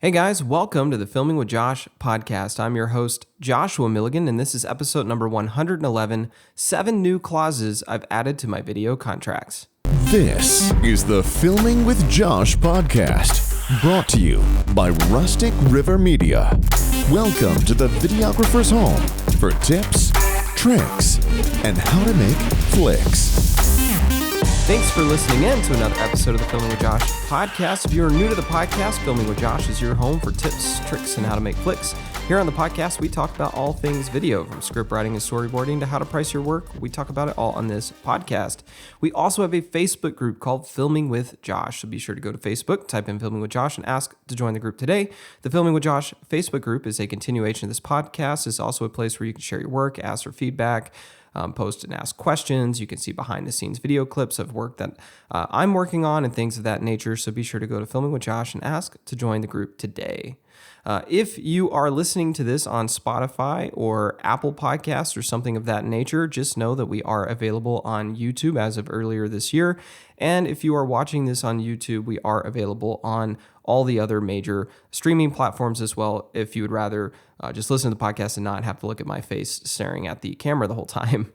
Hey guys, welcome to the Filming with Josh podcast. I'm your host, Joshua Milligan, and this is episode number 111, 7 new clauses I've added to my video contracts. This is the Filming with Josh podcast, brought to you by Rustic River Media. Welcome to the videographer's home for tips, tricks, and how to make flicks. Thanks for listening in to another episode of the Filming with Josh podcast. If you're new to the podcast, Filming with Josh is your home for tips, tricks, and how to make flicks. Here on the podcast, we talk about all things video, from script writing and storyboarding to how to price your work. We talk about it all on this podcast. We also have a Facebook group called Filming with Josh, so be sure to go to Facebook, type in Filming with Josh, and ask to join the group today. The Filming with Josh Facebook group is a continuation of this podcast. It's also a place where you can share your work, ask for feedback, post and ask questions. You can see behind the scenes video clips of work that I'm working on and things of that nature. So be sure to go to Filming with Josh and ask to join the group today. If you are listening to this on Spotify or Apple Podcasts or something of that nature, just know that we are available on YouTube as of earlier this year. And if you are watching this on YouTube, we are available on all the other major streaming platforms as well, if you would rather just listen to the podcast and not have to look at my face staring at the camera the whole time.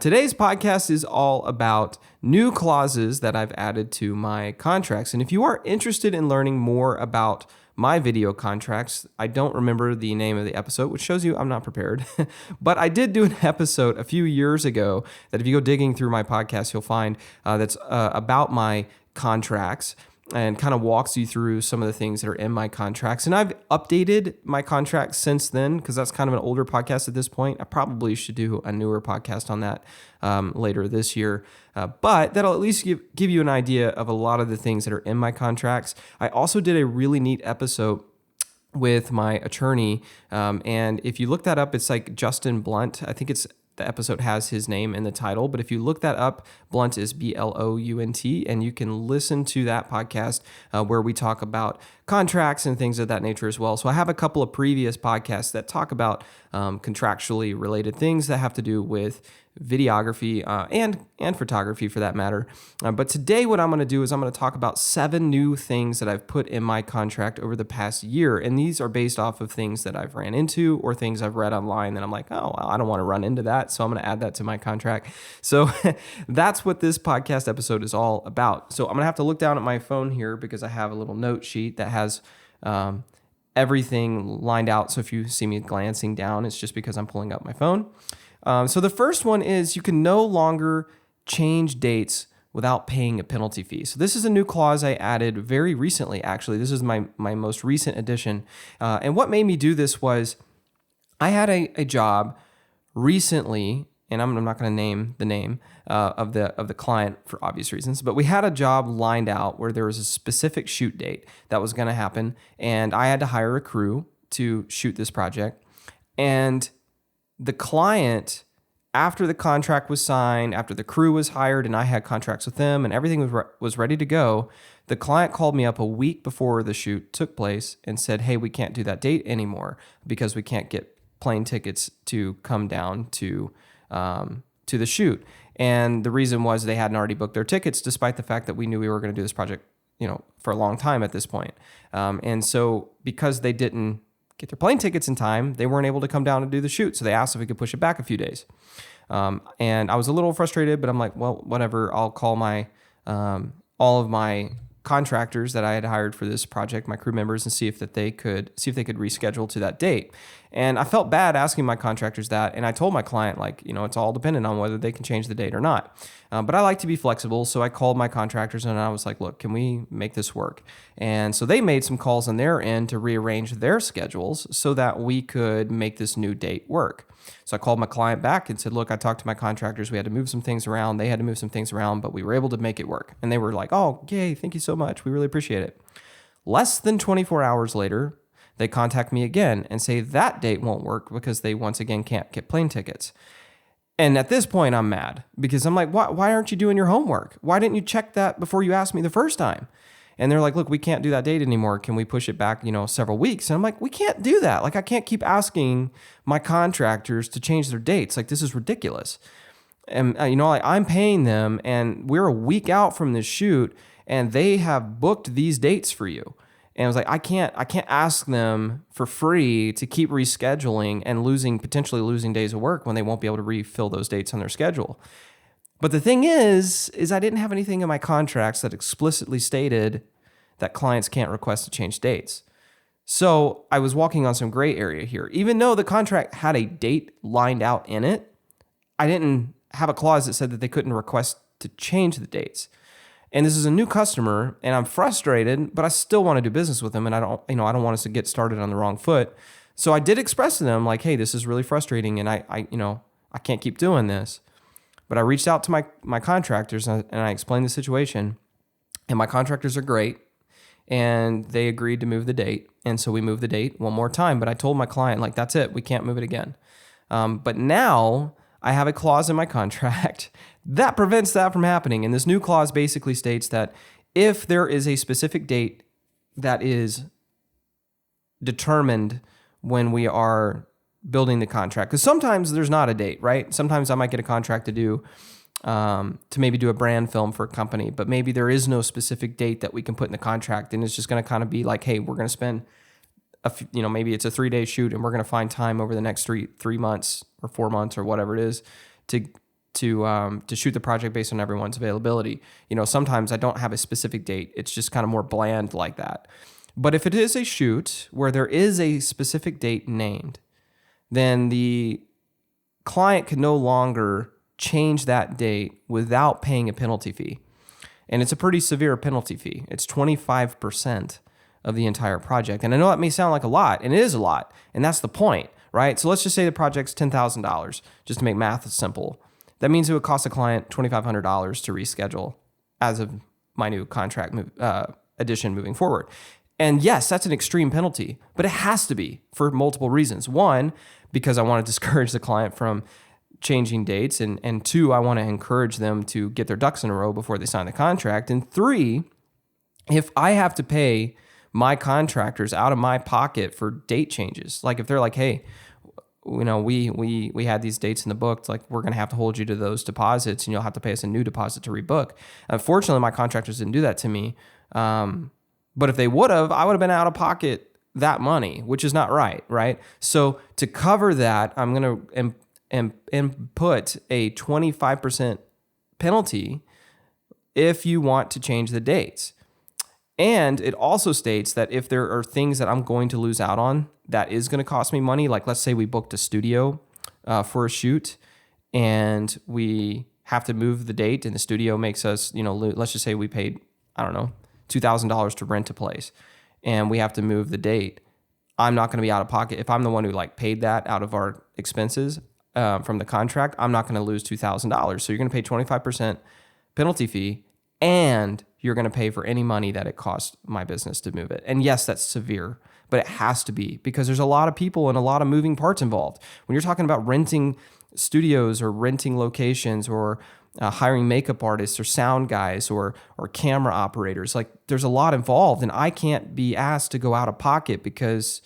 Today's podcast is all about new clauses that I've added to my contracts. And if you are interested in learning more about my video contracts, I don't remember the name of the episode, which shows you I'm not prepared. But I did do an episode a few years ago that if you go digging through my podcast, you'll find that's about my contracts and kind of walks you through some of the things that are in my contracts. And I've updated my contracts since then because that's kind of an older podcast at this point. I probably should do a newer podcast on that later this year. But that'll at least give you an idea of a lot of the things that are in my contracts. I also did a really neat episode with my attorney. And if you look that up, it's like Justin Blunt. I think the episode has his name in the title, but if you look that up, Blunt is Blount, and you can listen to that podcast where we talk about contracts and things of that nature as well. So I have a couple of previous podcasts that talk about contractually related things that have to do with videography and photography for that matter. But today what I'm going to do is I'm going to talk about 7 new things that I've put in my contract over the past year. And these are based off of things that I've ran into or things I've read online that I'm like, oh, well, I don't want to run into that. So I'm going to add that to my contract. So that's what this podcast episode is all about. So I'm going to have to look down at my phone here because I have a little note sheet that has everything lined out. So if you see me glancing down, it's just because I'm pulling up my phone. So the first one is you can no longer change dates without paying a penalty fee. So this is a new clause I added very recently, actually. This is my most recent addition. And what made me do this was I had a job recently, and I'm not going to name the name of the client for obvious reasons, but we had a job lined out where there was a specific shoot date that was going to happen, and I had to hire a crew to shoot this project. And the client, after the contract was signed, after the crew was hired and I had contracts with them and everything was ready to go, the client called me up a week before the shoot took place and said, hey, we can't do that date anymore because we can't get plane tickets to come down to the shoot. And the reason was they hadn't already booked their tickets, despite the fact that we knew we were going to do this project, for a long time at this point. And so because they didn't get their plane tickets in time, they weren't able to come down and do the shoot. So they asked if we could push it back a few days. And I was a little frustrated, but I'm like, well, whatever. I'll call all of my contractors that I had hired for this project, my crew members, and see if they could reschedule to that date. And I felt bad asking my contractors that. And I told my client, it's all dependent on whether they can change the date or not. But I like to be flexible. So I called my contractors and I was like, look, can we make this work? And so they made some calls on their end to rearrange their schedules so that we could make this new date work. So I called my client back and said, look, I talked to my contractors. We had to move some things around. They had to move some things around, but we were able to make it work. And they were like, oh, yay, thank you so much. We really appreciate it. Less than 24 hours later, they contact me again and say that date won't work because they once again can't get plane tickets. And at this point, I'm mad because I'm like, why aren't you doing your homework? Why didn't you check that before you asked me the first time? And they're like, look, we can't do that date anymore. Can we push it back, several weeks? And I'm like, we can't do that. I can't keep asking my contractors to change their dates. This is ridiculous. And, I'm paying them and we're a week out from this shoot and they have booked these dates for you. And I was like, I can't ask them for free to keep rescheduling and potentially losing days of work when they won't be able to refill those dates on their schedule. But the thing is I didn't have anything in my contracts that explicitly stated that clients can't request to change dates. So I was walking on some gray area here. Even though the contract had a date lined out in it, I didn't have a clause that said that they couldn't request to change the dates. And this is a new customer, and I'm frustrated, but I still want to do business with them, and I don't want us to get started on the wrong foot. So I did express to them like, hey, this is really frustrating, and I can't keep doing this. But I reached out to my contractors, and I explained the situation, and my contractors are great, and they agreed to move the date. And so we moved the date one more time, but I told my client, like, that's it, we can't move it again. But now I have a clause in my contract that prevents that from happening. And this new clause basically states that if there is a specific date that is determined when we are building the contract, because sometimes there's not a date, right? Sometimes I might get a contract to maybe do a brand film for a company, but maybe there is no specific date that we can put in the contract. And it's just going to kind of be like, hey, we're going to spend maybe it's a 3-day shoot, and we're going to find time over the next 3 months or 4 months or whatever it is to shoot the project based on everyone's availability. Sometimes I don't have a specific date. It's just kind of more bland like that. But if it is a shoot where there is a specific date named, then the client can no longer change that date without paying a penalty fee. And it's a pretty severe penalty fee. It's 25% of the entire project. And I know that may sound like a lot, and it is a lot, and that's the point, right? So let's just say the project's $10,000, just to make math simple. That means it would cost a client $2,500 to reschedule as of my new contract addition moving forward. And yes, that's an extreme penalty, but it has to be for multiple reasons. One, because I want to discourage the client from changing dates, and two, I want to encourage them to get their ducks in a row before they sign the contract. And three, if I have to pay my contractors out of my pocket for date changes, like if they're like, hey, we had these dates in the book, like we're going to have to hold you to those deposits, and you'll have to pay us a new deposit to rebook. Unfortunately, my contractors didn't do that to me. But if they would have, I would have been out of pocket that money, which is not right? So to cover that, I'm going to input a 25% penalty if you want to change the dates. And it also states that if there are things that I'm going to lose out on, that is going to cost me money. Like let's say we booked a studio for a shoot, and we have to move the date, and the studio makes us, let's just say we paid, $2,000 to rent a place, and we have to move the date. I'm not going to be out of pocket. If I'm the one who paid that out of our expenses from the contract, I'm not going to lose $2,000. So you're going to pay 25% penalty fee, and you're going to pay for any money that it costs my business to move it. And yes, that's severe, but it has to be, because there's a lot of people and a lot of moving parts involved. When you're talking about renting studios or renting locations or hiring makeup artists or sound guys or camera operators, there's a lot involved, and I can't be asked to go out of pocket because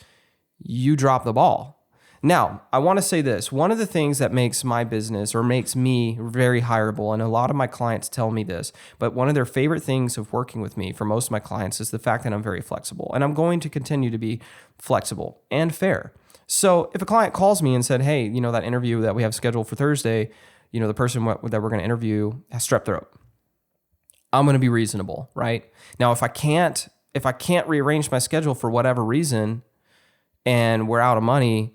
you dropped the ball. Now, I want to say this. One of the things that makes my business or makes me very hireable, and a lot of my clients tell me this, but one of their favorite things of working with me for most of my clients is the fact that I'm very flexible, and I'm going to continue to be flexible and fair. So if a client calls me and said, hey, that interview that we have scheduled for Thursday, the person that we're going to interview has strep throat, I'm going to be reasonable, right? Now, if I can't rearrange my schedule for whatever reason and we're out of money,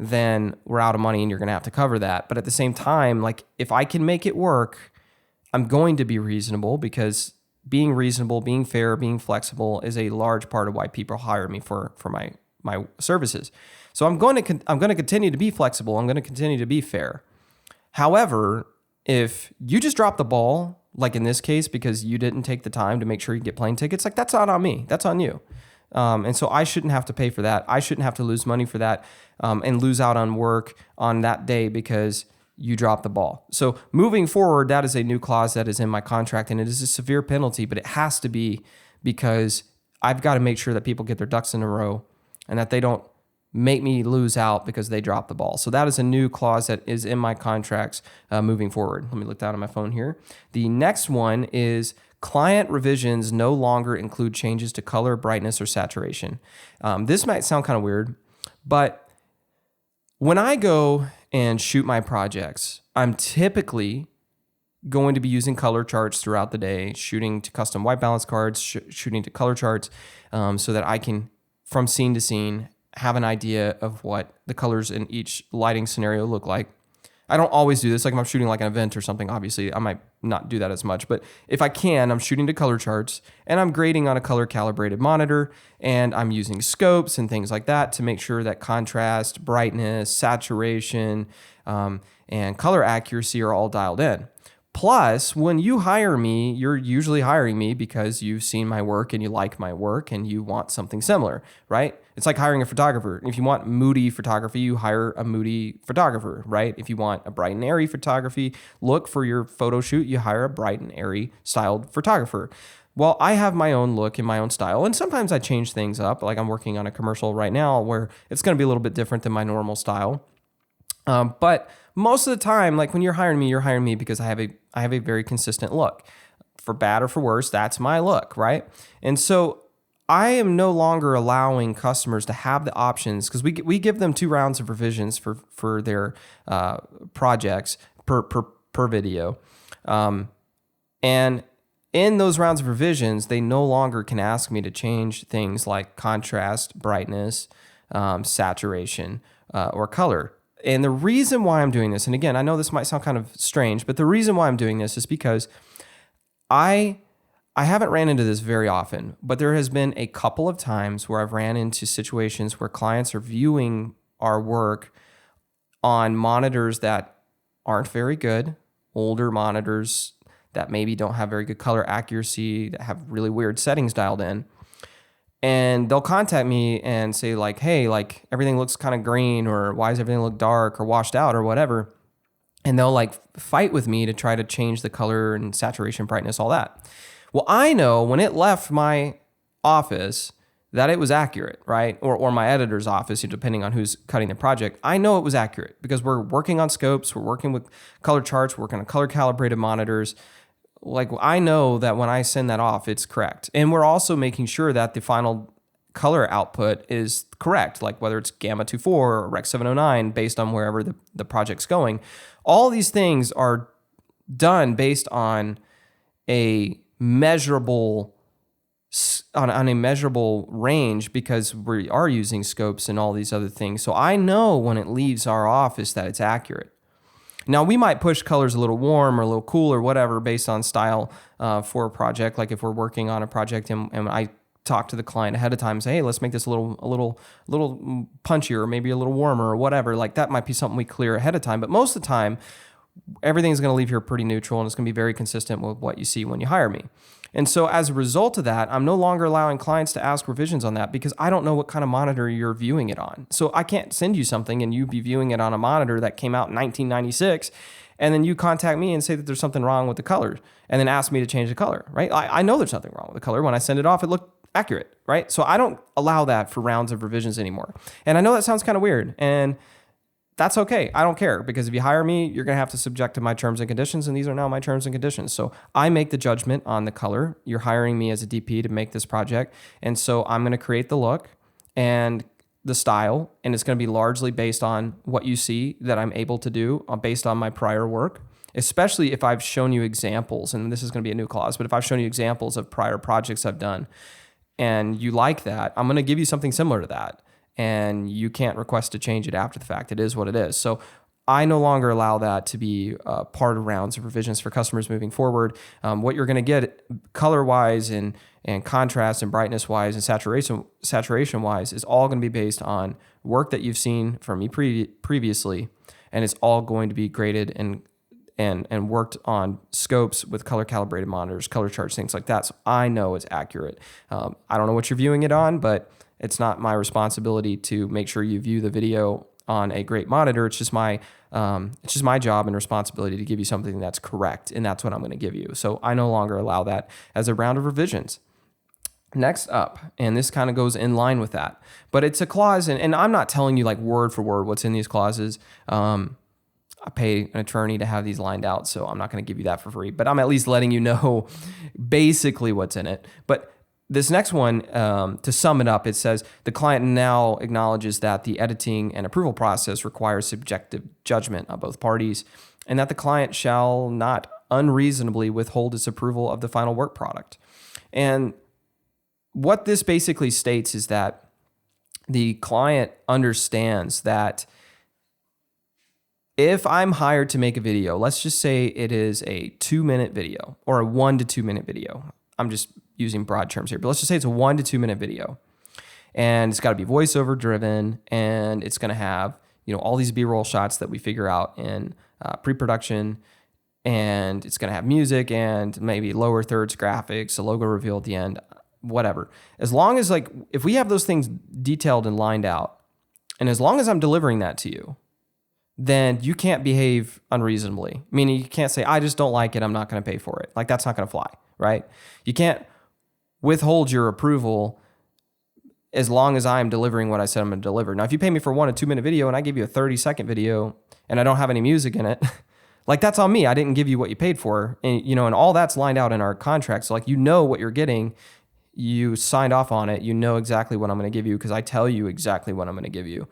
then we're out of money and you're going to have to cover that. But at the same time, if I can make it work, I'm going to be reasonable, because being reasonable, being fair, being flexible is a large part of why people hire me for my services. So I'm going to continue to be flexible. I'm going to continue to be fair. However, if you just drop the ball, like in this case, because you didn't take the time to make sure you get plane tickets, that's not on me. That's on you. And so I shouldn't have to pay for that. I shouldn't have to lose money for that and lose out on work on that day because you dropped the ball. So moving forward, that is a new clause that is in my contract, and it is a severe penalty, but it has to be, because I've got to make sure that people get their ducks in a row and that they don't make me lose out because they dropped the ball. So that is a new clause that is in my contracts moving forward. Let me look down at my phone here. The next one is Client revisions no longer include changes to color, brightness, or saturation. This might sound kind of weird, but when I go and shoot my projects, I'm typically going to be using color charts throughout the day, shooting to custom white balance cards, shooting to color charts, so that I can, from scene to scene, have an idea of what the colors in each lighting scenario look like. I don't always do this. Like if I'm shooting like an event or something, obviously I might not do that as much. But if I can, I'm shooting to color charts and I'm grading on a color calibrated monitor, and I'm using scopes and things like that to make sure that contrast, brightness, saturation, and color accuracy are all dialed in. Plus, when you hire me, you're usually hiring me because you've seen my work and you like my work and you want something similar, right? It's like hiring a photographer. If you want moody photography, you hire a moody photographer, right? If you want a bright and airy photography look for your photo shoot, you hire a bright and airy styled photographer. Well, I have my own look and my own style, and sometimes I change things up. Like I'm working on a commercial right now where it's going to be a little bit different than my normal style. But most of the time, like when you're hiring me because I have a very consistent look. For bad or for worse, that's my look, right? And so I am no longer allowing customers to have the options, because we give them 2 rounds of revisions for their projects per video. And in those rounds of revisions, they no longer can ask me to change things like contrast, brightness, saturation, or color. And the reason why I'm doing this, and again, I know this might sound kind of strange, but the reason why I'm doing this is because I haven't ran into this very often, but there has been a couple of times where I've ran into situations where clients are viewing our work on monitors that aren't very good, older monitors that maybe don't have very good color accuracy, that have really weird settings dialed in. And they'll contact me and say like, hey, like everything looks kind of green, or why does everything look dark or washed out or whatever. And they'll like fight with me to try to change the color and saturation, brightness, all that. Well, I know when it left my office that it was accurate, right? Or my editor's office, depending on who's cutting the project. I know it was accurate because we're working on scopes, we're working with color charts, we're working on color calibrated monitors. Like I know that when I send that off, it's correct. And we're also making sure that the final color output is correct, like whether it's Gamma 24 or Rec 709, based on wherever the project's going. All these things are done based on a measurable range, because we are using scopes and all these other things. So I know when it leaves our office that it's accurate. Now, we might push colors a little warm or a little cool or whatever based on style for a project. Like if we're working on a project and I talk to the client ahead of time and say, hey, let's make this a little punchier, or maybe a little warmer or whatever. Like that might be something we clear ahead of time. But most of the time, everything's going to leave here pretty neutral, and it's going to be very consistent with what you see when you hire me. And so as a result of that, I'm no longer allowing clients to ask revisions on that, because I don't know what kind of monitor you're viewing it on. So I can't send you something and you be viewing it on a monitor that came out in 1996, and then you contact me and say that there's something wrong with the color, and then ask me to change the color, right? I know there's nothing wrong with the color. When I send it off, it looked accurate, right? So I don't allow that for rounds of revisions anymore. And I know that sounds kind of weird, and that's okay. I don't care, because if you hire me, you're going to have to subject to my terms and conditions, and these are now my terms and conditions. So I make the judgment on the color. You're hiring me as a DP to make this project, and so I'm going to create the look and the style, and it's going to be largely based on what you see that I'm able to do based on my prior work, especially if I've shown you examples, and this is going to be a new clause, but if I've shown you examples of prior projects I've done and you like that, I'm going to give you something similar to that. And you can't request to change it after the fact. It is what it is. So I no longer allow that to be part of rounds of revisions for customers moving forward. What you're going to get color-wise and contrast and brightness-wise and saturation-wise is all going to be based on work that you've seen from me previously, and it's all going to be graded and worked on scopes with color-calibrated monitors, color charts, things like that. So I know it's accurate. I don't know what you're viewing it on, but it's not my responsibility to make sure you view the video on a great monitor. It's just my job and responsibility to give you something that's correct, and that's what I'm going to give you. So I no longer allow that as a round of revisions. Next up, and this kind of goes in line with that, but it's a clause, and I'm not telling you like word for word what's in these clauses. I pay an attorney to have these lined out, so I'm not going to give you that for free, but I'm at least letting you know basically what's in it. But this next one, to sum it up, it says the client now acknowledges that the editing and approval process requires subjective judgment on both parties, and that the client shall not unreasonably withhold its approval of the final work product. And what this basically states is that the client understands that if I'm hired to make a video, let's just say it is a 2-minute video or a 1 to 2 minute video. I'm just using broad terms here, but let's just say it's a 1 to 2 minute video, and it's got to be voiceover driven, and it's going to have, all these B-roll shots that we figure out in pre-production, and it's going to have music and maybe lower thirds graphics, a logo reveal at the end, whatever. As long as if we have those things detailed and lined out, and as long as I'm delivering that to you, then you can't behave unreasonably. Meaning you can't say, I just don't like it, I'm not going to pay for it. That's not going to fly, right? You can't withhold your approval as long as I'm delivering what I said I'm going to deliver. Now, if you pay me for 1 and 2 minute video and I give you a 30-second video and I don't have any music in it, that's on me. I didn't give you what you paid for. And, and all that's lined out in our contract. So what you're getting, you signed off on it. You know exactly what I'm going to give you because I tell you exactly what I'm going to give you.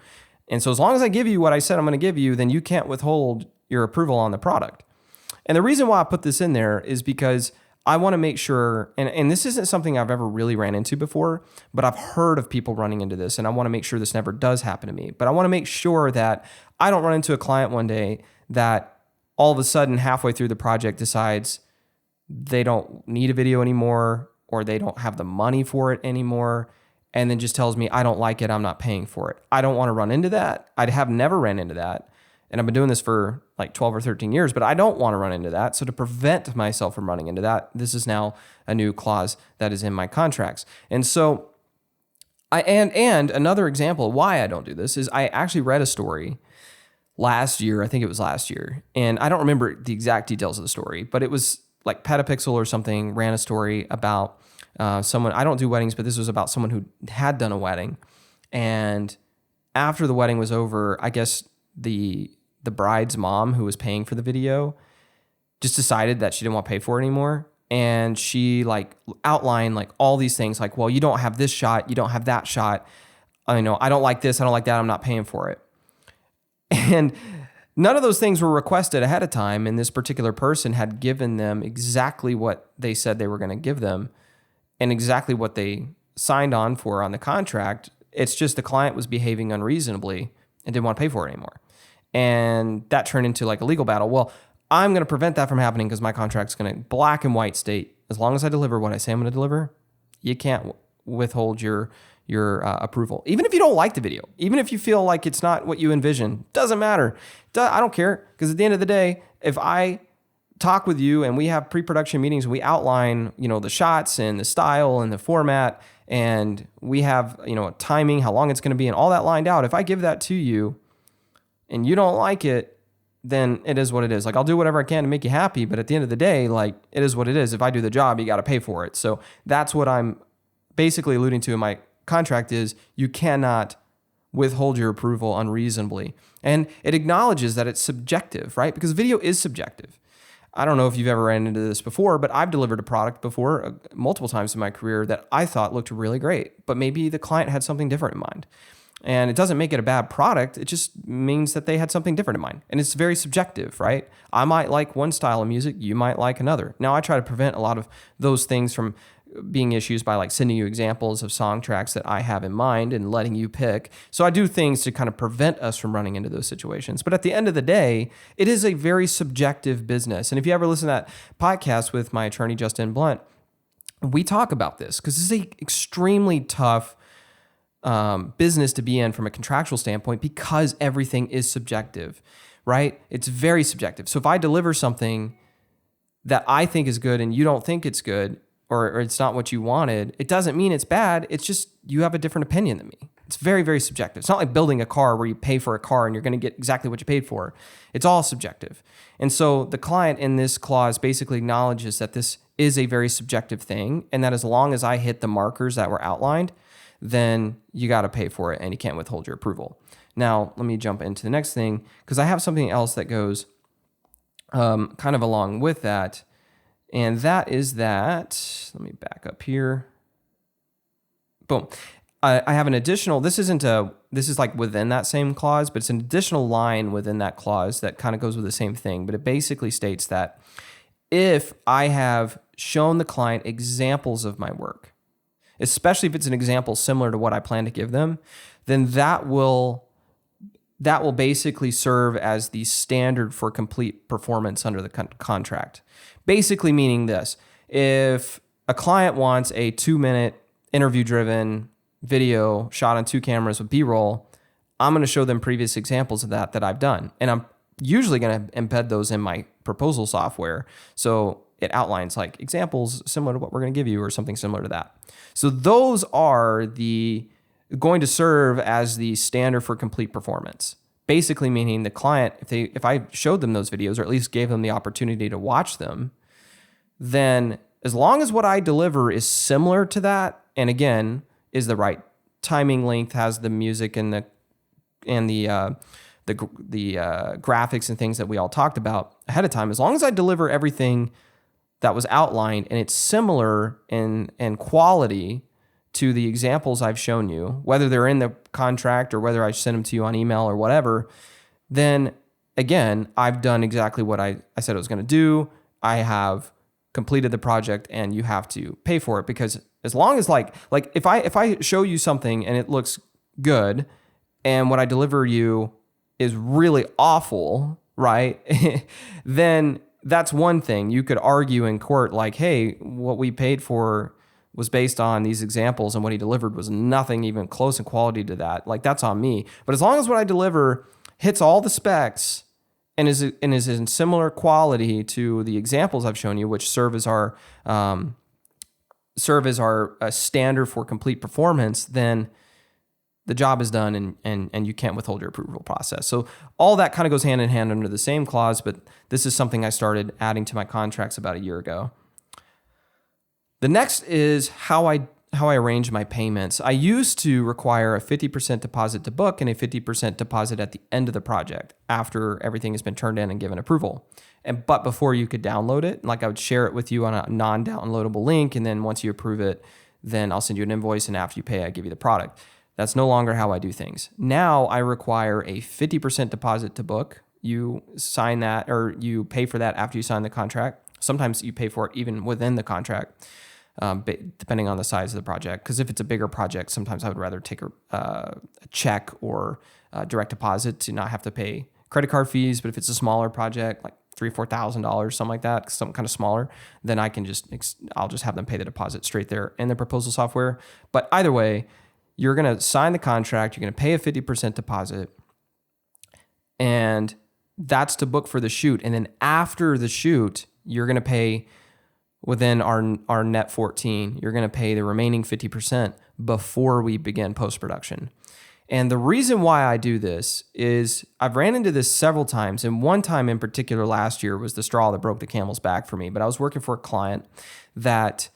And so as long as I give you what I said I'm going to give you, then you can't withhold your approval on the product. And the reason why I put this in there is because I want to make sure, and this isn't something I've ever really ran into before, but I've heard of people running into this, and I want to make sure this never does happen to me. But I want to make sure that I don't run into a client one day that all of a sudden halfway through the project decides they don't need a video anymore, or they don't have the money for it anymore, and then just tells me, I don't like it, I'm not paying for it. I don't want to run into that. I have never ran into that. And I've been doing this for 12 or 13 years, but I don't want to run into that. So to prevent myself from running into that, this is now a new clause that is in my contracts. And so and another example of why I don't do this is I actually read a story last year. I think it was last year. And I don't remember the exact details of the story, but it was Petapixel or something ran a story about someone. I don't do weddings, but this was about someone who had done a wedding. And after the wedding was over, I guess the bride's mom, who was paying for the video, just decided that she didn't want to pay for it anymore. And she outlined all these things well, you don't have this shot, you don't have that shot. I don't like this, I don't like that, I'm not paying for it. And none of those things were requested ahead of time. And this particular person had given them exactly what they said they were going to give them and exactly what they signed on for on the contract. It's just the client was behaving unreasonably and didn't want to pay for it anymore. And that turned into a legal battle. Well, I'm going to prevent that from happening because my contract's going to black and white state, as long as I deliver what I say I'm going to deliver, you can't withhold your approval. Even if you don't like the video, even if you feel like it's not what you envision, doesn't matter. I don't care, because at the end of the day, if I talk with you and we have pre-production meetings, we outline, the shots and the style and the format, and we have, timing, how long it's going to be and all that lined out. If I give that to you and you don't like it, then it is what it is. I'll do whatever I can to make you happy, but at the end of the day, it is what it is. If I do the job, you got to pay for it. So that's what I'm basically alluding to in my contract is you cannot withhold your approval unreasonably. And it acknowledges that it's subjective, right? Because video is subjective. I don't know if you've ever ran into this before, but I've delivered a product before multiple times in my career that I thought looked really great, but maybe the client had something different in mind. And it doesn't make it a bad product. It just means that they had something different in mind. And it's very subjective, right? I might like one style of music, you might like another. Now, I try to prevent a lot of those things from being issues by sending you examples of song tracks that I have in mind and letting you pick. So I do things to kind of prevent us from running into those situations. But at the end of the day, it is a very subjective business. And if you ever listen to that podcast with my attorney, Justin Blunt, we talk about this because this is an extremely tough business to be in from a contractual standpoint because everything is subjective, right? It's very subjective. So if I deliver something that I think is good and you don't think it's good, or it's not what you wanted, it doesn't mean it's bad. It's just you have a different opinion than me. It's very, very subjective. It's not like building a car where you pay for a car and you're going to get exactly what you paid for. It's all subjective. And so the client in this clause basically acknowledges that this is a very subjective thing, and that as long as I hit the markers that were outlined, then you got to pay for it and you can't withhold your approval. Now, let me jump into the next thing because I have something else that goes kind of along with that. And that is that, let me back up here. Boom. I have an additional, this is like within that same clause, but it's an additional line within that clause that kind of goes with the same thing. But it basically states that if I have shown the client examples of my work, especially if it's an example similar to what I plan to give them, then that will basically serve as the standard for complete performance under the contract. Basically meaning this: if a client wants a 2-minute interview-driven video shot on 2 cameras with B-roll, I'm going to show them previous examples of that I've done. And I'm usually going to embed those in my proposal software. So it outlines like examples similar to what we're going to give you or something similar to that. So those are going to serve as the standard for complete performance. Basically meaning the client, if I showed them those videos or at least gave them the opportunity to watch them, then as long as what I deliver is similar to that, and again, is the right timing length, has the music and the graphics and things that we all talked about ahead of time, as long as I deliver everything that was outlined and it's similar in quality to the examples I've shown you, whether they're in the contract or whether I send them to you on email or whatever, then again, I've done exactly what I said I was going to do. I have completed the project and you have to pay for it, because as long as like if I show you something and it looks good and what I deliver you is really awful, right? Then that's one thing. You could argue in court like, hey, what we paid for was based on these examples and what he delivered was nothing even close in quality to that. Like, that's on me. But as long as what I deliver hits all the specs and is in similar quality to the examples I've shown you, which serve as our standard for complete performance, then the job is done and you can't withhold your approval process. So all that kind of goes hand in hand under the same clause, but this is something I started adding to my contracts about a year ago. The next is how I arrange my payments. I used to require a 50% deposit to book and a 50% deposit at the end of the project after everything has been turned in and given approval. But before you could download it, like I would share it with you on a non-downloadable link, and then once you approve it, then I'll send you an invoice, and after you pay, I give you the product. That's no longer how I do things. Now I require a 50% deposit to book. You sign that, or you pay for that after you sign the contract. Sometimes you pay for it even within the contract, depending on the size of the project. Because if it's a bigger project, sometimes I would rather take a check or direct deposit to not have to pay credit card fees. But if it's a smaller project, like $3,000 or $4,000, something like that, something kind of smaller, then I'll just have them pay the deposit straight there in the proposal software. But either way, you're going to sign the contract. You're going to pay a 50% deposit, and that's to book for the shoot. And then after the shoot, you're going to pay within our net 14. You're going to pay the remaining 50% before we begin post-production. And the reason why I do this is I've ran into this several times, and one time in particular last year was the straw that broke the camel's back for me. But I was working for a client that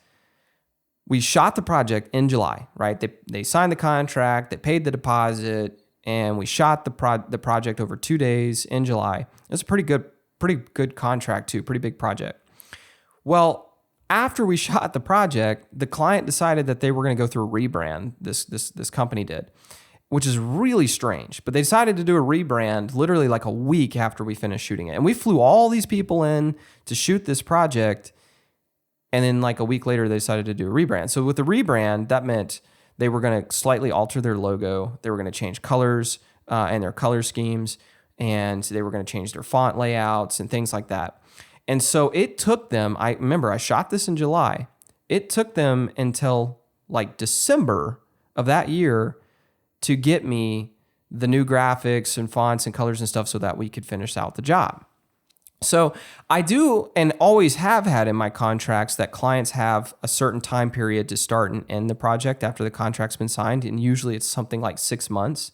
we shot the project in July, right? They signed the contract, they paid the deposit, and we shot the project over 2 days in July. It's a pretty good contract too, pretty big project. Well, after we shot the project, the client decided that they were going to go through a rebrand. This company did, which is really strange. But they decided to do a rebrand literally like a week after we finished shooting it. And we flew all these people in to shoot this project, and then like a week later, they decided to do a rebrand. So with the rebrand, that meant they were going to slightly alter their logo. They were going to change colors and their color schemes, and they were going to change their font layouts and things like that. And so it took them, I remember I shot this in July. It took them until like December of that year to get me the new graphics and fonts and colors and stuff so that we could finish out the job. So I do and always have had in my contracts that clients have a certain time period to start and end the project after the contract's been signed. And usually it's something like 6 months.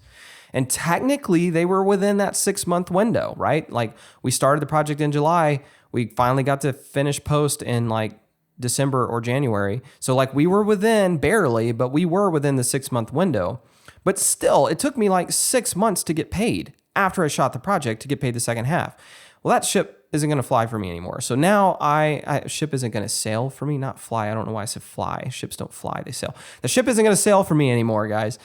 And technically they were within that 6-month window, right? Like we started the project in July. We finally got to finish post in like December or January. So like we were within barely, but we were within the 6-month window. But still, it took me like 6 months to get paid after I shot the project to get paid the second half. Well, that ship isn't going to fly for me anymore. So now ship isn't going to sail for me, not fly. I don't know why I said fly. Ships don't fly, they sail. The ship isn't going to sail for me anymore, guys.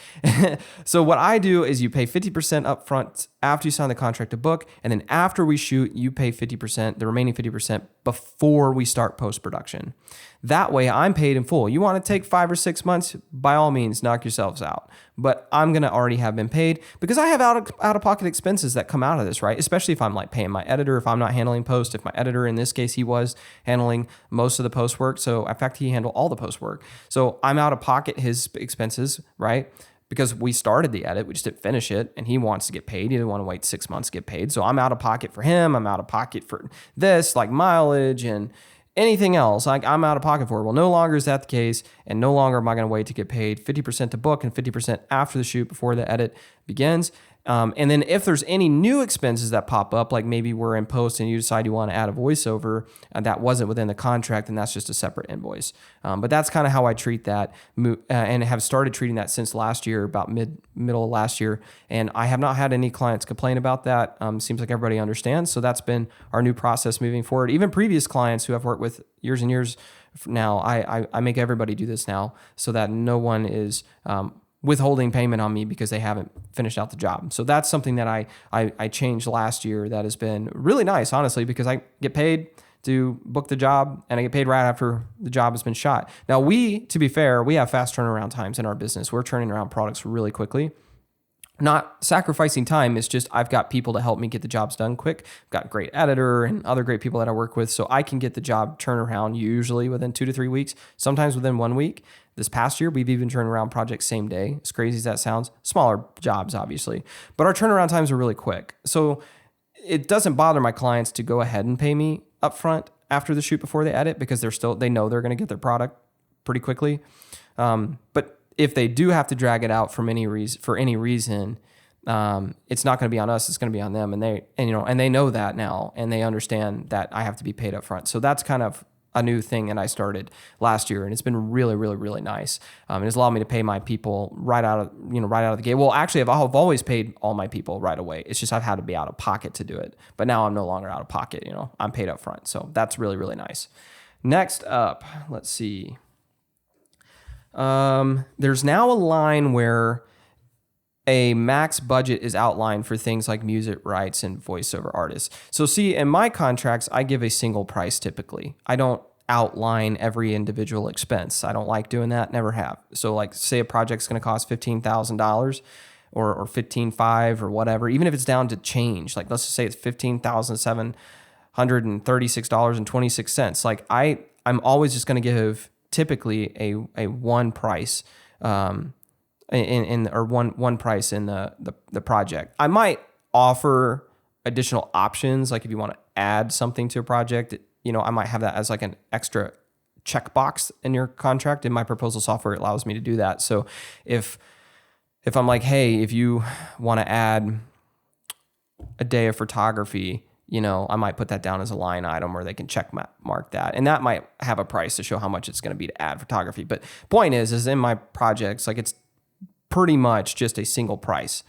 So what I do is you pay 50% up front after you sign the contract to book. And then after we shoot, you pay 50%, the remaining 50% before we start post-production. That way I'm paid in full. You want to take 5 or 6 months, by all means, knock yourselves out. But I'm going to already have been paid because I have out-of-pocket expenses that come out of this, right? Especially if I'm like paying my editor, if I'm not handling post, if my editor, in this case, he was handling most of the post work. So in fact, he handled all the post work. So I'm out of pocket his expenses, right? Because we started the edit, we just didn't finish it, and he wants to get paid. He didn't want to wait 6 months to get paid. So I'm out of pocket for him. I'm out of pocket for this, like mileage and anything else. Like I'm out of pocket for it. Well, no longer is that the case, and no longer am I going to wait to get paid 50% to book and 50% after the shoot before the edit begins. And then if there's any new expenses that pop up, like maybe we're in post and you decide you want to add a voiceover that wasn't within the contract, then that's just a separate invoice. But that's kind of how I treat that and have started treating that since last year, about middle of last year. And I have not had any clients complain about that. Seems like everybody understands. So that's been our new process moving forward. Even previous clients who I've worked with years and years now, I make everybody do this now so that no one is withholding payment on me because they haven't finished out the job. So that's something that I changed last year that has been really nice, honestly, because I get paid to book the job and I get paid right after the job has been shot. Now to be fair, we have fast turnaround times in our business. We're turning around products really quickly. Not sacrificing time, it's just I've got people to help me get the jobs done quick. I've got a great editor and other great people that I work with, so I can get the job turned around usually within 2 to 3 weeks, sometimes within 1 week. This past year, we've even turned around projects same day. As crazy as that sounds, smaller jobs, obviously, but our turnaround times are really quick. So it doesn't bother my clients to go ahead and pay me upfront after the shoot before they edit because they know they're going to get their product pretty quickly. But if they do have to drag it out for any reason, it's not going to be on us. It's going to be on them, and they know that now, and they understand that I have to be paid up front. So that's kind of a new thing that I started last year, and it's been really, really, really nice. It's allowed me to pay my people right out of the gate. Well, actually, I've always paid all my people right away. It's just I've had to be out of pocket to do it, but now I'm no longer out of pocket. I'm paid up front, so that's really, really nice. Next up, let's see. There's now a line where a max budget is outlined for things like music rights and voiceover artists. So see, in my contracts, I give a single price typically. I don't outline every individual expense. I don't like doing that, never have. So like say a project's going to cost $15,000 or $15,500 or whatever, even if it's down to change, like let's just say it's $15,736.26. Like I'm always just going to give typically a one price, one price in the project. I might offer additional options, like if you want to add something to a project, I might have that as like an extra checkbox in your contract. In my proposal software, it allows me to do that. So if I'm like, hey, if you want to add a day of photography, I might put that down as a line item where they can check mark that. And that might have a price to show how much it's going to be to add photography. But point is in my projects, like it's pretty much just a single price.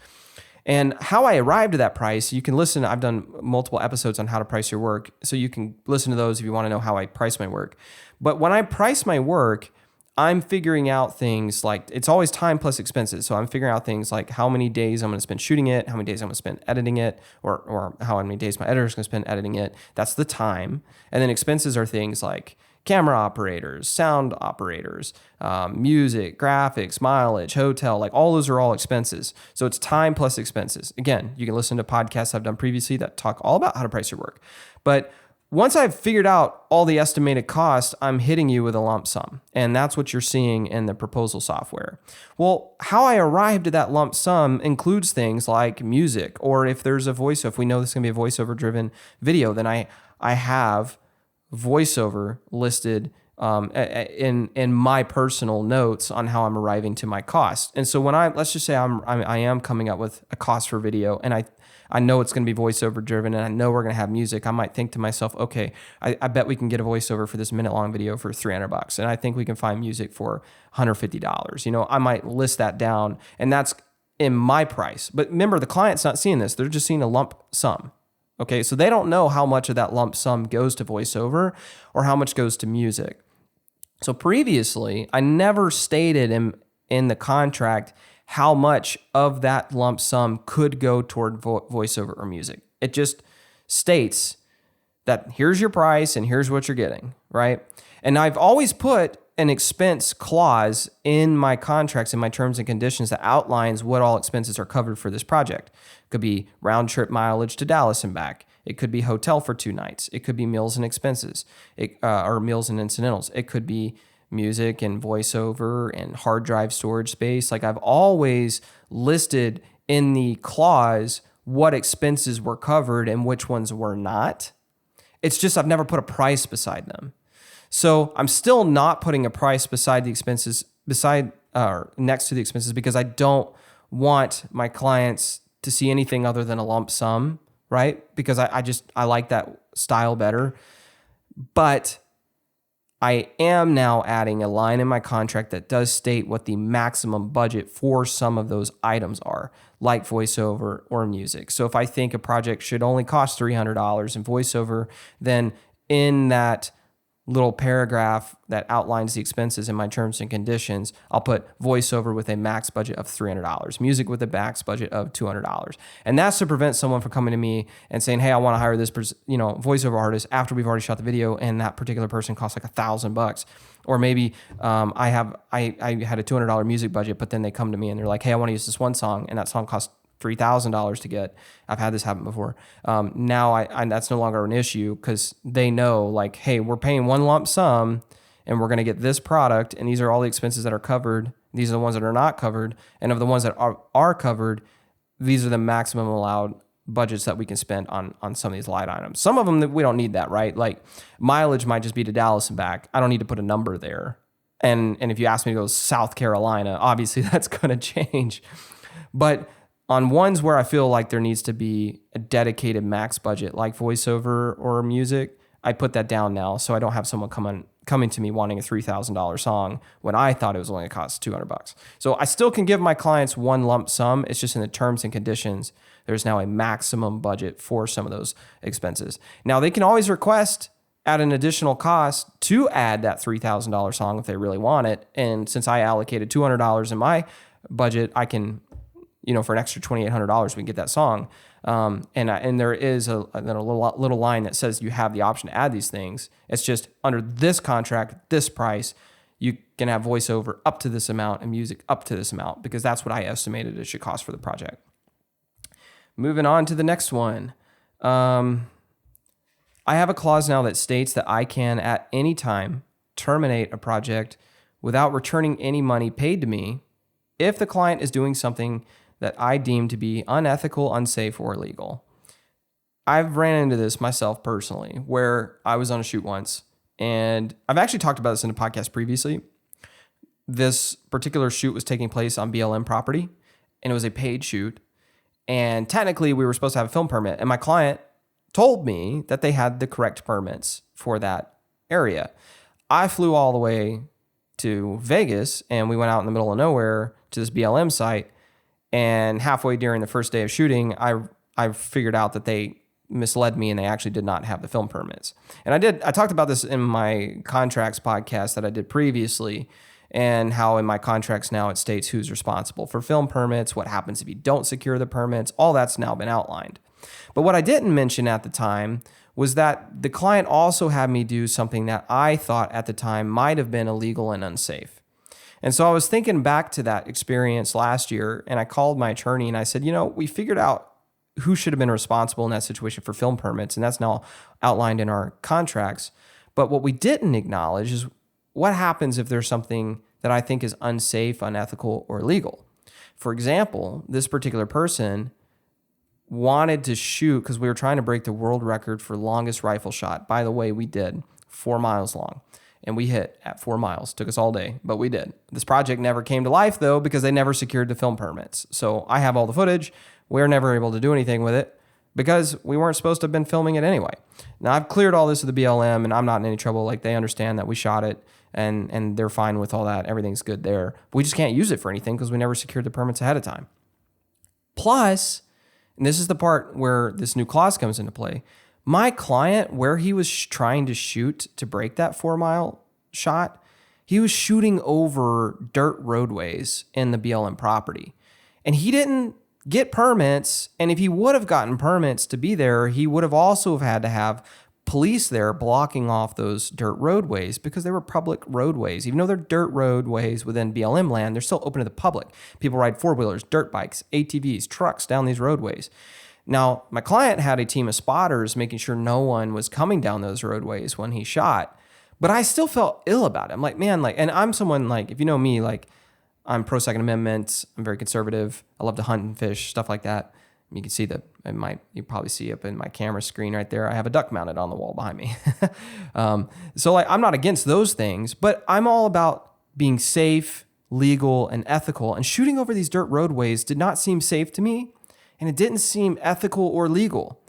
And how I arrived at that price, you can listen. I've done multiple episodes on how to price your work. So you can listen to those if you want to know how I price my work. But when I price my work, I'm figuring out things like it's always time plus expenses. So I'm figuring out things like how many days I'm going to spend shooting it, how many days I'm going to spend editing it, or how many days my editor is going to spend editing it. That's the time. And then expenses are things like camera operators, sound operators, music, graphics, mileage, hotel, like all those are all expenses. So it's time plus expenses. Again, you can listen to podcasts I've done previously that talk all about how to price your work. But once I've figured out all the estimated costs, I'm hitting you with a lump sum. And that's what you're seeing in the proposal software. Well, how I arrived at that lump sum includes things like music, or if there's a voiceover, if we know this is going to be a voiceover driven video, then I have voiceover listed in my personal notes on how I'm arriving to my cost. And so when let's just say I am coming up with a cost for video, and I know it's going to be voiceover driven, and I know we're going to have music, I might think to myself, okay, I bet we can get a voiceover for this minute long video for $300, and I think we can find music for $150. I might list that down, and that's in my price. But remember, the client's not seeing this; they're just seeing a lump sum. Okay, so they don't know how much of that lump sum goes to voiceover or how much goes to music. So previously, I never stated in the contract how much of that lump sum could go toward voiceover or music. It just states that here's your price and here's what you're getting, right? And I've always put an expense clause in my contracts, in my terms and conditions, that outlines what all expenses are covered for this project. It could be round trip mileage to Dallas and back. It could be hotel for 2 nights. It could be meals and expenses, or meals and incidentals. It could be music and voiceover and hard drive storage space. Like, I've always listed in the clause what expenses were covered and which ones were not. It's just I've never put a price beside them. So I'm still not putting a price beside the expenses, next to the expenses, because I don't want my clients to see anything other than a lump sum, right? Because I like that style better. But I am now adding a line in my contract that does state what the maximum budget for some of those items are, like voiceover or music. So if I think a project should only cost $300 in voiceover, then in that little paragraph that outlines the expenses in my terms and conditions, I'll put voiceover with a max budget of $300, music with a max budget of $200. And that's to prevent someone from coming to me and saying, hey, I want to hire this voiceover artist after we've already shot the video and that particular person costs like $1,000. Or maybe I had a $200 music budget, but then they come to me and they're like, hey, I want to use this one song, and that song costs $3,000 to get. I've had this happen before. Now that's no longer an issue, because they know, like, hey, we're paying one lump sum and we're going to get this product, and these are all the expenses that are covered. These are the ones that are not covered. And of the ones that are covered, these are the maximum allowed budgets that we can spend on some of these line items. Some of them, we don't need that, right? Like, mileage might just be to Dallas and back. I don't need to put a number there. And if you ask me to go to South Carolina, obviously that's going to change. But on ones where I feel like there needs to be a dedicated max budget, like voiceover or music, I put that down now, so I don't have someone coming to me wanting a $3,000 song when I thought it was only going to cost $200. So I still can give my clients one lump sum. It's just in the terms and conditions, there's now a maximum budget for some of those expenses. Now, they can always request at an additional cost to add that $3,000 song if they really want it. And since I allocated $200 in my budget, I can, for an extra $2,800, we can get that song. And there is a little line that says you have the option to add these things. It's just under this contract, this price, you can have voiceover up to this amount and music up to this amount, because that's what I estimated it should cost for the project. Moving on to the next one. I have a clause now that states that I can at any time terminate a project without returning any money paid to me if the client is doing something that I deem to be unethical, unsafe, or illegal. I've ran into this myself personally, where I was on a shoot once, and I've actually talked about this in a podcast previously. This particular shoot was taking place on BLM property, and it was a paid shoot. And technically, we were supposed to have a film permit, and my client told me that they had the correct permits for that area. I flew all the way to Vegas, and we went out in the middle of nowhere to this BLM site. And halfway during the first day of shooting, I figured out that they misled me and they actually did not have the film permits. And I talked about this in my contracts podcast that I did previously, and how in my contracts now it states who's responsible for film permits, what happens if you don't secure the permits. All that's now been outlined. But what I didn't mention at the time was that the client also had me do something that I thought at the time might have been illegal and unsafe. And so I was thinking back to that experience last year, and I called my attorney and I said, we figured out who should have been responsible in that situation for film permits, and that's now outlined in our contracts. But what we didn't acknowledge is what happens if there's something that I think is unsafe, unethical, or illegal. For example, this particular person wanted to shoot, because we were trying to break the world record for longest rifle shot. By the way, we did 4 miles long. and we hit at 4 miles. Took us all day, but we did. This project never came to life though, because they never secured the film permits. So I have all the footage. We're never able to do anything with it because we weren't supposed to have been filming it anyway. Now I've cleared all this with the BLM and I'm not in any trouble. Like, they understand that we shot it and they're fine with all that. Everything's good there. But we just can't use it for anything because we never secured the permits ahead of time. Plus, and this is the part where this new clause comes into play, my client, where he was trying to shoot to break that 4 mile shot, he was shooting over dirt roadways in the BLM property. And he didn't get permits. And if he would have gotten permits to be there, he would have also had to have police there blocking off those dirt roadways because they were public roadways. Even though they're dirt roadways within BLM land, they're still open to the public. People ride four-wheelers, dirt bikes, ATVs, trucks down these roadways. Now, my client had a team of spotters making sure no one was coming down those roadways when he shot, but I still felt ill about it. I'm like, man, and I'm someone, if you know me, I'm pro-Second Amendment, I'm very conservative, I love to hunt and fish, stuff like that. You can see you probably see up in my camera screen right there, I have a duck mounted on the wall behind me. So I'm not against those things, but I'm all about being safe, legal, and ethical, and shooting over these dirt roadways did not seem safe to me. And it didn't seem ethical or legal.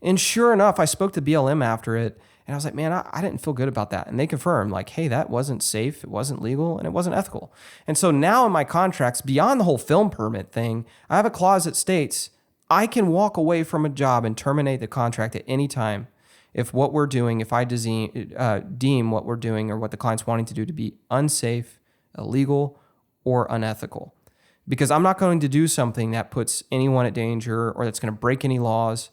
And sure enough, I spoke to BLM after it, and I was like, man, I didn't feel good about that. And they confirmed, hey, that wasn't safe, it wasn't legal, and it wasn't ethical. And so now in my contracts, beyond the whole film permit thing, I have a clause that states I can walk away from a job and terminate the contract at any time if what we're doing, if I deem what we're doing or what the client's wanting to do to be unsafe, illegal, or unethical. Because I'm not going to do something that puts anyone at danger or that's going to break any laws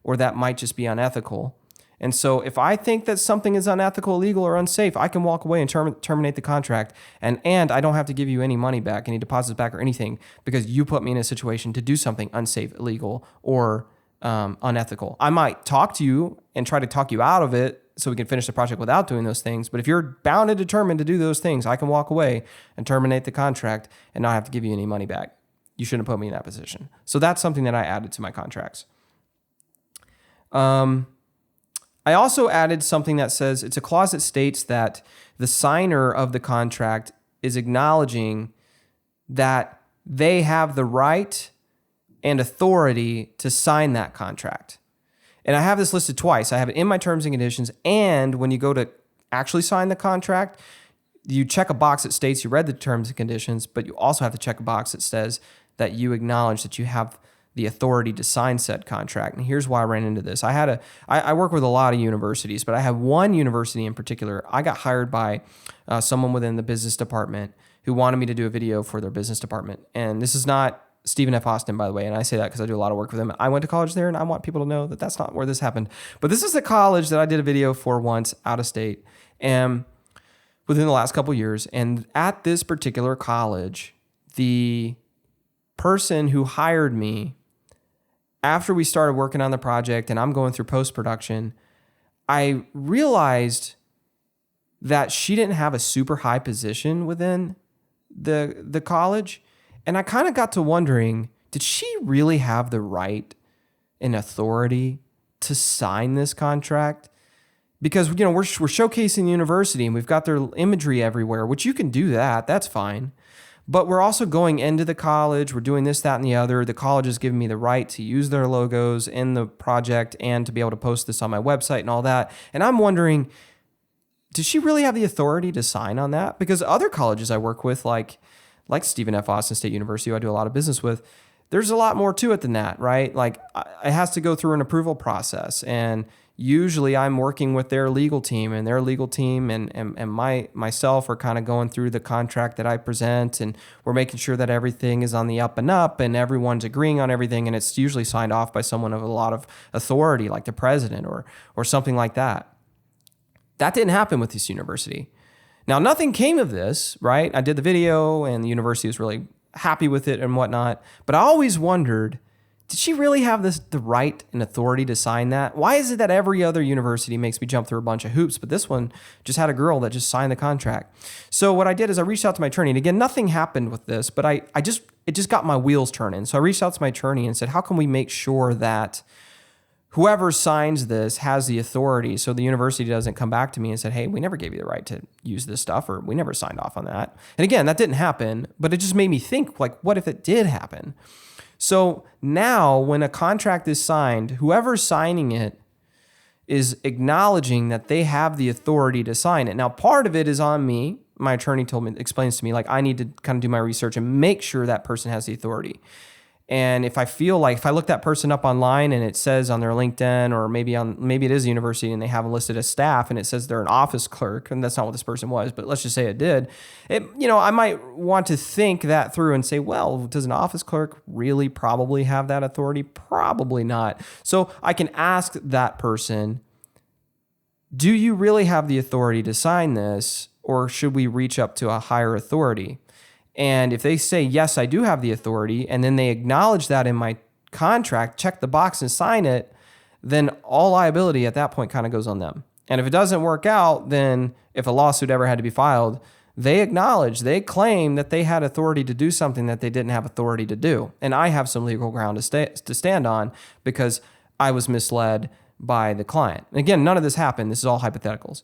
or that might just be unethical. And so if I think that something is unethical, illegal, or unsafe, I can walk away and terminate the contract. And I don't have to give you any money back, any deposits back or anything because you put me in a situation to do something unsafe, illegal, or unethical. I might talk to you and try to talk you out of it so we can finish the project without doing those things. But if you're bound and determined to do those things, I can walk away and terminate the contract and not have to give you any money back. You shouldn't have put me in that position. So that's something that I added to my contracts. I also added something that says it's a clause that states that the signer of the contract is acknowledging that they have the right and authority to sign that contract. And I have this listed twice. I have it in my terms and conditions, and when you go to actually sign the contract, you check a box that states you read the terms and conditions, but you also have to check a box that says that you acknowledge that you have the authority to sign said contract. And here's why I ran into this. I work with a lot of universities, but I have one university in particular. I got hired by someone within the business department who wanted me to do a video for their business department. And this is not Stephen F. Austin, by the way, and I say that because I do a lot of work with him. I went to college there, and I want people to know that that's not where this happened. But this is the college that I did a video for once out of state, and within the last couple of years. And at this particular college, the person who hired me, after we started working on the project and I'm going through post-production, I realized that she didn't have a super high position within the college. And I kind of got to wondering, did she really have the right and authority to sign this contract? Because, we're showcasing the university and we've got their imagery everywhere, which you can do that. That's fine. But we're also going into the college. We're doing this, that, and the other. The college has given me the right to use their logos in the project and to be able to post this on my website and all that. And I'm wondering, does she really have the authority to sign on that? Because other colleges I work with, like Stephen F. Austin State University, who I do a lot of business with, there's a lot more to it than that, right? It has to go through an approval process. And usually I'm working with their legal team, and their legal team and myself are kind of going through the contract that I present, and we're making sure that everything is on the up and up and everyone's agreeing on everything. And it's usually signed off by someone of a lot of authority, like the president or something like that. That didn't happen with this university. Now, nothing came of this, right? I did the video and the university was really happy with it and whatnot. But I always wondered, did she really have the right and authority to sign that? Why is it that every other university makes me jump through a bunch of hoops, but this one just had a girl that just signed the contract? So what I did is I reached out to my attorney. And again, nothing happened with this, but it just got my wheels turning. So I reached out to my attorney and said, how can we make sure that whoever signs this has the authority. So the university doesn't come back to me and said, hey, we never gave you the right to use this stuff, or we never signed off on that. And again, that didn't happen, but it just made me think, like, what if it did happen? So now when a contract is signed, whoever's signing it is acknowledging that they have the authority to sign it. Now, part of it is on me. My attorney explains to me, like, I need to kind of do my research and make sure that person has the authority. And if I look that person up online and it says on their LinkedIn, or maybe it is a university and they have listed as staff and it says they're an office clerk, and that's not what this person was, but let's just say it did. I might want to think that through and say, well, does an office clerk really probably have that authority? Probably not. So I can ask that person, do you really have the authority to sign this, or should we reach up to a higher authority? And if they say, yes, I do have the authority, and then they acknowledge that in my contract, check the box and sign it, then all liability at that point kind of goes on them. And if it doesn't work out, then if a lawsuit ever had to be filed, they claim that they had authority to do something that they didn't have authority to do. And I have some legal ground to stand on because I was misled by the client. And again, none of this happened. This is all hypotheticals.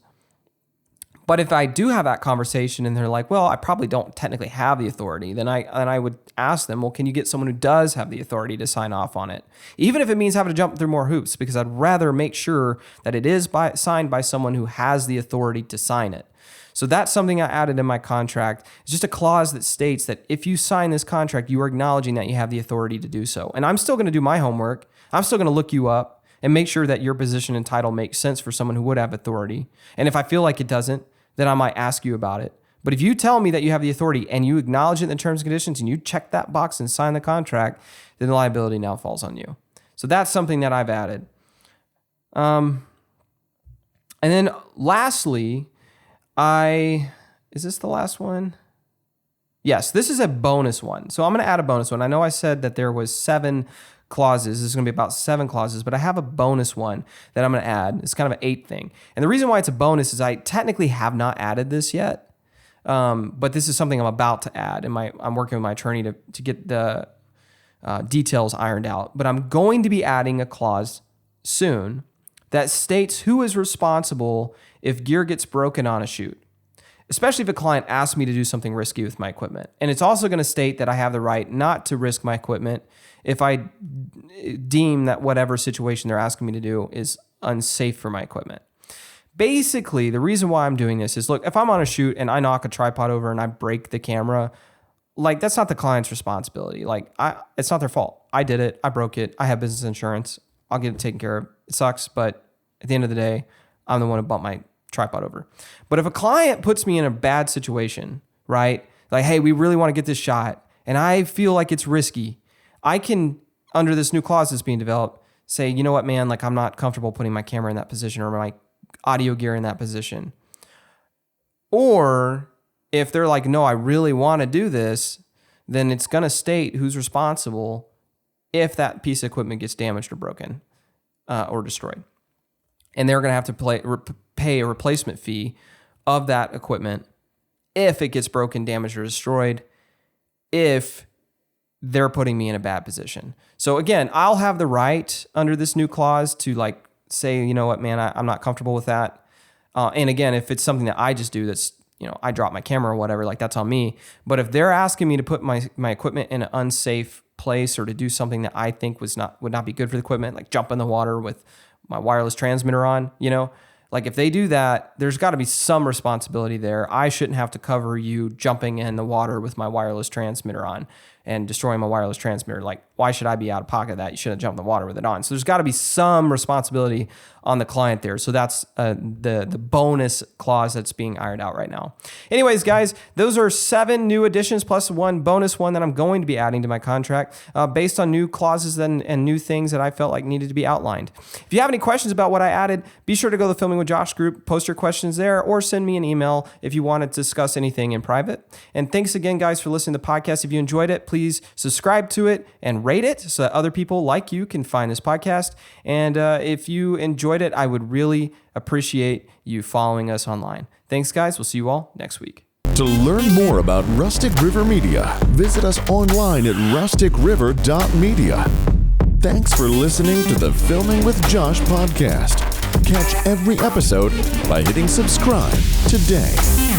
But if I do have that conversation and they're like, well, I probably don't technically have the authority, then I would ask them, well, can you get someone who does have the authority to sign off on it? Even if it means having to jump through more hoops, because I'd rather make sure that it is signed by someone who has the authority to sign it. So that's something I added in my contract. It's just a clause that states that if you sign this contract, you are acknowledging that you have the authority to do so. And I'm still going to do my homework. I'm still going to look you up and make sure that your position and title makes sense for someone who would have authority. And if I feel like it doesn't, then I might ask you about it. But if you tell me that you have the authority and you acknowledge it in the terms and conditions and you check that box and sign the contract, then the liability now falls on you. So that's something that I've added. And then lastly, is this the last one? Yes, this is a bonus one. So I'm going to add a bonus one. I know I said that there was 7 clauses. This is going to be about 7 clauses, but I have a bonus one that I'm going to add. It's kind of an 8th thing. And the reason why it's a bonus is I technically have not added this yet, but this is something I'm about to add. And I'm working with my attorney to get the details ironed out. But I'm going to be adding a clause soon that states who is responsible if gear gets broken on a shoot, especially if a client asks me to do something risky with my equipment. And it's also going to state that I have the right not to risk my equipment if I deem that whatever situation they're asking me to do is unsafe for my equipment. Basically, the reason why I'm doing this is, look, if I'm on a shoot and I knock a tripod over and I break the camera, like, that's not the client's responsibility. Like, it's not their fault. I did it. I broke it. I have business insurance. I'll get it taken care of. It sucks, but at the end of the day, I'm the one who bumped my tripod over. But if a client puts me in a bad situation, right? Like, hey, we really want to get this shot and I feel like it's risky, I can, under this new clause that's being developed, say, you know what, man, like, I'm not comfortable putting my camera in that position or my audio gear in that position. Or if they're like, no, I really want to do this, then it's going to state who's responsible if that piece of equipment gets damaged or broken or destroyed. And they're going to have to pay a replacement fee of that equipment if it gets broken, damaged, or destroyed, if they're putting me in a bad position. So again, I'll have the right under this new clause to, like, say, you know what, man, I'm not comfortable with that. And again, if it's something that I just do that's, you know, I drop my camera or whatever, like, that's on me. But if they're asking me to put my equipment in an unsafe place or to do something that I think would not be good for the equipment, like jump in the water with my wireless transmitter on, you know, like, if they do that, there's got to be some responsibility there. I shouldn't have to cover you jumping in the water with my wireless transmitter on and destroying my wireless transmitter. Like, why should I be out of pocket of that? You shouldn't jump in the water with it on. So there's got to be some responsibility on the client there. So that's the bonus clause that's being ironed out right now. Anyways, guys, those are 7 new additions plus 1 bonus one that I'm going to be adding to my contract based on new clauses and new things that I felt like needed to be outlined. If you have any questions about what I added, be sure to go to the Filming with Josh group, post your questions there, or send me an email if you want to discuss anything in private. And thanks again, guys, for listening to the podcast. If you enjoyed it, please subscribe to it and rate it so that other people like you can find this podcast. And if you enjoyed it, I would really appreciate you following us online. Thanks, guys. We'll see you all next week. To learn more about Rustic River Media, visit us online at rusticriver.media. Thanks for listening to the Filming with Josh podcast. Catch every episode by hitting subscribe today.